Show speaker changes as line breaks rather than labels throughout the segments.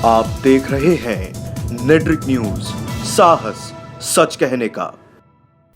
आप देख रहे हैं नेट्रिक न्यूज, साहस सच कहने का।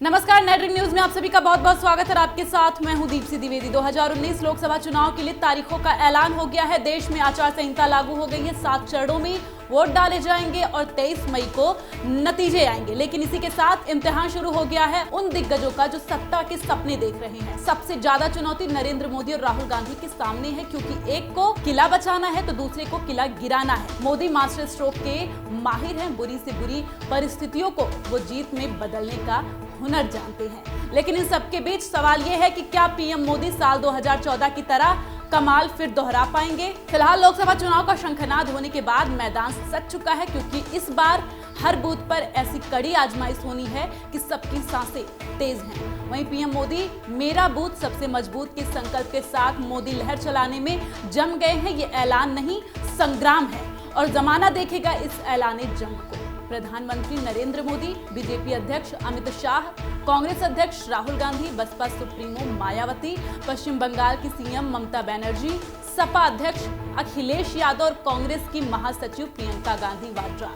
नमस्कार, नेट्रिक न्यूज में आप सभी का बहुत बहुत स्वागत है। आपके साथ मैं हूं दीप्ति द्विवेदी। 2019 लोकसभा चुनाव के लिए तारीखों का ऐलान हो गया है। देश में आचार संहिता लागू हो गई है। 7 चरणों में वोट डाले जाएंगे और 23 मई को नतीजे आएंगे। लेकिन इसी के साथ इम्तिहान शुरू हो गया है उन दिग्गजों का जो सत्ता के सपने देख रहे हैं। सबसे ज्यादा चुनौती नरेंद्र मोदी और राहुल गांधी के सामने है, क्योंकि एक को किला बचाना है तो दूसरे को किला गिराना है। मोदी मास्टर स्ट्रोक के माहिर हैं। बुरी से बुरी परिस्थितियों को वो जीत में बदलने का हुनर जानते हैं। लेकिन इन सबके बीच सवाल ये है कि क्या पीएम मोदी साल 2014 की तरह कमाल फिर दोहरा पाएंगे? फिलहाल लोकसभा चुनाव का शंखनाद होने के बाद मैदान सज चुका है, क्योंकि इस बार हर बूथ पर ऐसी कड़ी आजमाइश होनी है कि सबकी सांसें तेज हैं। वहीं पीएम मोदी मेरा बूथ सबसे मजबूत के संकल्प के साथ मोदी लहर चलाने में जम गए हैं। ये ऐलान नहीं, संग्राम है और जमाना देखेगा इस ऐलाने जंग को। प्रधानमंत्री नरेंद्र मोदी, बीजेपी अध्यक्ष अमित शाह, कांग्रेस अध्यक्ष राहुल गांधी, बसपा सुप्रीमो मायावती, पश्चिम बंगाल की सीएम ममता बनर्जी, सपा अध्यक्ष अखिलेश यादव और कांग्रेस की महासचिव प्रियंका गांधी वाड्रा।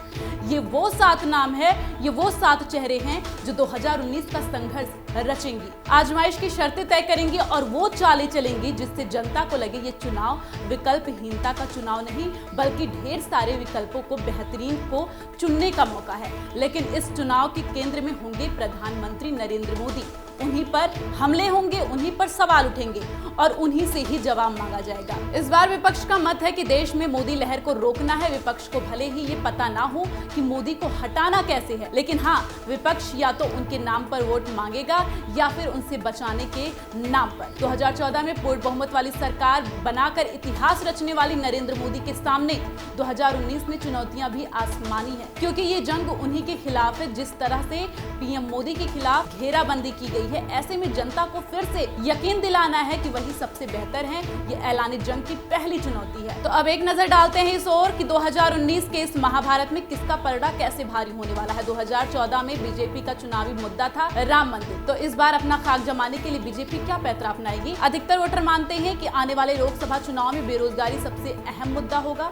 ये वो 7 नाम है, ये वो 7 चेहरे हैं जो 2019 का संघर्ष रचेंगी, आजमाइश की शर्तें तय करेंगी और वो चालें चलेंगी जिससे जनता को लगे ये चुनाव विकल्पहीनता का चुनाव नहीं, बल्कि ढेर सारे विकल्पों को बेहतरीन को चुनने का मौका है। लेकिन इस चुनाव के केंद्र में होंगे प्रधानमंत्री नरेंद्र मोदी। उन्हीं पर हमले होंगे, उन्हीं पर सवाल उठेंगे और उन्हीं से ही जवाब मांगा जाएगा। इस बार विपक्ष का मत है कि देश में मोदी लहर को रोकना है। विपक्ष को भले ही ये पता ना हो कि मोदी को हटाना कैसे है, लेकिन हाँ, विपक्ष या तो उनके नाम पर वोट मांगेगा या फिर उनसे बचाने के नाम पर। 2014 में पूर्ण बहुमत वाली सरकार बनाकर इतिहास रचने वाली नरेंद्र मोदी के सामने 2019 में चुनौतियां भी आसमानी है, क्योंकि ये जंग उन्हीं के खिलाफ है। जिस तरह से पीएम मोदी के खिलाफ घेराबंदी की गई है, ऐसे में जनता को फिर से यकीन दिलाना है कि वही सबसे बेहतर है। ये ऐलानी जंग की पहली चुनौती है। तो अब एक नजर डालते हैं इस ओर कि 2019 के इस महाभारत में किसका पलड़ा कैसे भारी होने वाला है। 2014 में बीजेपी का चुनावी मुद्दा था राम मंदिर। तो इस बार अपना खाक जमाने के लिए बीजेपी क्या पैंतरा अपनाएगी? अधिकतर वोटर मानते हैं कि आने वाले लोकसभा चुनाव में बेरोजगारी सबसे अहम मुद्दा होगा।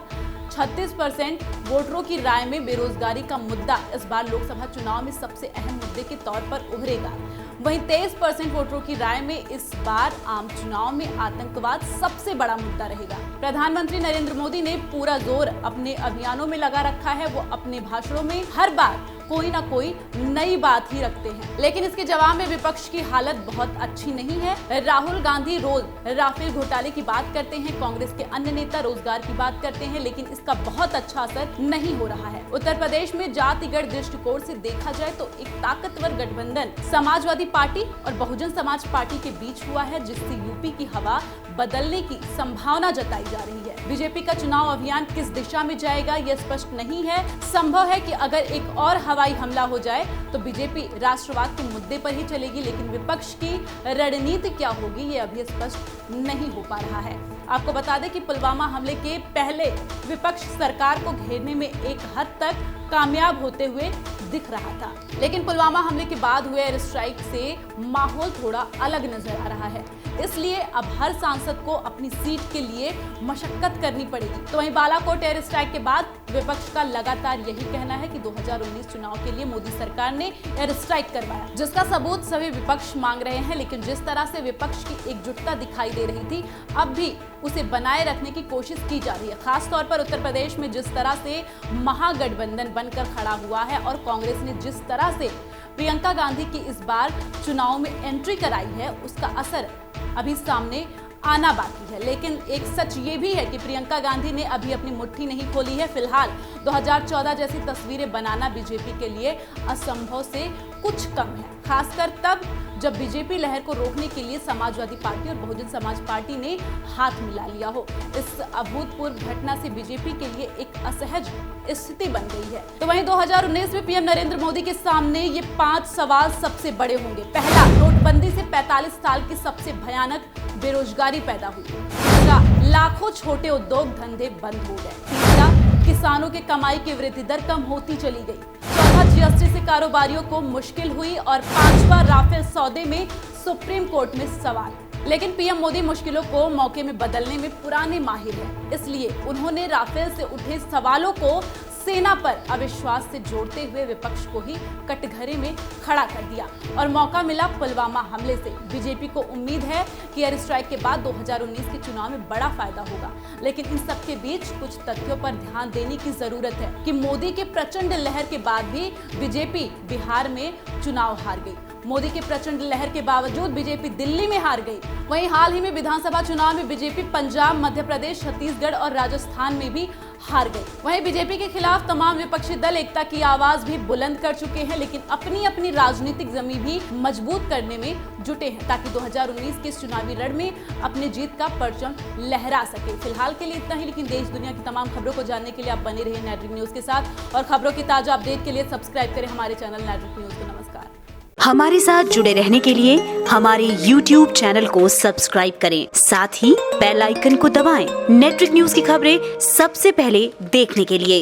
36% वोटरों की राय में बेरोजगारी का मुद्दा इस बार लोकसभा चुनाव में सबसे अहम मुद्दे के तौर पर उभरेगा। वहीं 23% वोटरों की राय में इस बार आम चुनाव में आतंकवाद सबसे बड़ा मुद्दा रहेगा। प्रधानमंत्री नरेंद्र मोदी ने पूरा जोर अपने अभियानों में लगा रखा है। वो अपने भाषणों में हर बार कोई ना कोई नई बात ही रखते हैं, लेकिन इसके जवाब में विपक्ष की हालत बहुत अच्छी नहीं है। राहुल गांधी रोज राफेल घोटाले की बात करते हैं, कांग्रेस के अन्य नेता रोजगार की बात करते हैं, लेकिन इसका बहुत अच्छा असर नहीं हो रहा है। उत्तर प्रदेश में जातिगत दृष्टिकोण से देखा जाए तो एक ताकतवर गठबंधन समाजवादी पार्टी और बहुजन समाज पार्टी के बीच हुआ है, जिससे यूपी की हवा बदलने की संभावना जताई जा रही है। बीजेपी का चुनाव अभियान किस दिशा में जाएगा यह स्पष्ट नहीं है। संभव है कि अगर एक और हवाई हमला हो जाए तो बीजेपी राष्ट्रवाद के मुद्दे पर ही चलेगी, लेकिन विपक्ष की रणनीति क्या होगी ये अभी स्पष्ट नहीं हो पा रहा है। आपको बता दें कि पुलवामा हमले के पहले विपक्ष सरकार को घेरने में एक हद तक कामयाब होते हुए दिख रहा था, लेकिन पुलवामा हमले के बाद हुए एयर स्ट्राइक से माहौल थोड़ा अलग नजर आ रहा है। इसलिए अब हर सांसद को अपनी सीट के लिए मशक्कत करनी पड़ेगी। तो वहीं बालाकोट एयर स्ट्राइक के बाद विपक्ष का लगातार यही कहना है कि 2019 चुनाव के लिए मोदी सरकार ने एयर स्ट्राइक करवाया, जिसका सबूत सभी विपक्ष मांग रहे हैं। लेकिन जिस तरह से विपक्ष की एकजुटता दिखाई दे रही थी, अब भी उसे बनाए रखने की कोशिश की जा रही है। खासतौर पर उत्तर प्रदेश में जिस तरह से महागठबंधन बनकर खड़ा हुआ है और कांग्रेस ने जिस तरह से प्रियंका गांधी की इस बार चुनाव में एंट्री कराई है, उसका असर अभी सामने आना बाकी है। लेकिन एक सच ये भी है कि प्रियंका गांधी ने अभी अपनी मुट्ठी नहीं खोली है। फिलहाल 2014 जैसी तस्वीरें बनाना बीजेपी के लिए असंभव से कुछ कम है, खासकर तब जब बीजेपी लहर को रोकने के लिए समाजवादी पार्टी और बहुजन समाज पार्टी ने हाथ मिला लिया हो। इस अभूतपूर्व घटना से बीजेपी के लिए एक असहज स्थिति बन गई है। तो वहीं 2019 में पीएम नरेंद्र मोदी के सामने ये 5 सवाल सबसे बड़े होंगे। पहला, नोटबंदी से 45 साल की सबसे भयानक बेरोजगारी पैदा हुई। दूसरा, लाखों छोटे उद्योग धंधे बंद हो गए। तीसरा, किसानों के कमाई की वृद्धि दर कम होती चली गई। चौथा, जीएसटी से कारोबारियों को मुश्किल हुई। और 5वां, राफेल सौदे में सुप्रीम कोर्ट में सवाल। लेकिन पीएम मोदी मुश्किलों को मौके में बदलने में पुराने माहिर हैं। इसलिए उन्होंने राफेल से उठे सवालों को सेना पर अविश्वास से जोड़ते हुए विपक्ष को ही कटघरे में खड़ा कर दिया और मौका मिला पुलवामा हमले से। बीजेपी को उम्मीद है कि एयर स्ट्राइक के बाद 2019 के चुनाव में बड़ा फायदा होगा, लेकिन इन सब के बीच कुछ तथ्यों पर ध्यान देने की जरूरत है कि मोदी के प्रचंड लहर के बाद भी बीजेपी बिहार में चुनाव हार गई। मोदी के प्रचंड लहर के बावजूद बीजेपी दिल्ली में हार गई। वहीं हाल ही में विधानसभा चुनाव में बीजेपी पंजाब, मध्य प्रदेश, छत्तीसगढ़ और राजस्थान में भी हार गई। वहीं बीजेपी के खिलाफ तमाम विपक्षी दल एकता की आवाज भी बुलंद कर चुके हैं, लेकिन अपनी अपनी राजनीतिक जमीन भी मजबूत करने में जुटे हैं ताकि 2019 के इस चुनावी रण में अपनी जीत का परचम लहरा सके। फिलहाल के लिए इतना ही, लेकिन देश दुनिया की तमाम खबरों को जानने के लिए आप बने रहिए नेटवर्क न्यूज के साथ और खबरों की ताजा अपडेट के लिए सब्सक्राइब करें हमारे चैनल नेटवर्क न्यूज को। नमस्कार।
हमारे साथ जुड़े रहने के लिए हमारे YouTube चैनल को सब्सक्राइब करें, साथ ही बेल आइकन को दबाएं। नेटवर्क न्यूज की खबरें सबसे पहले देखने के लिए।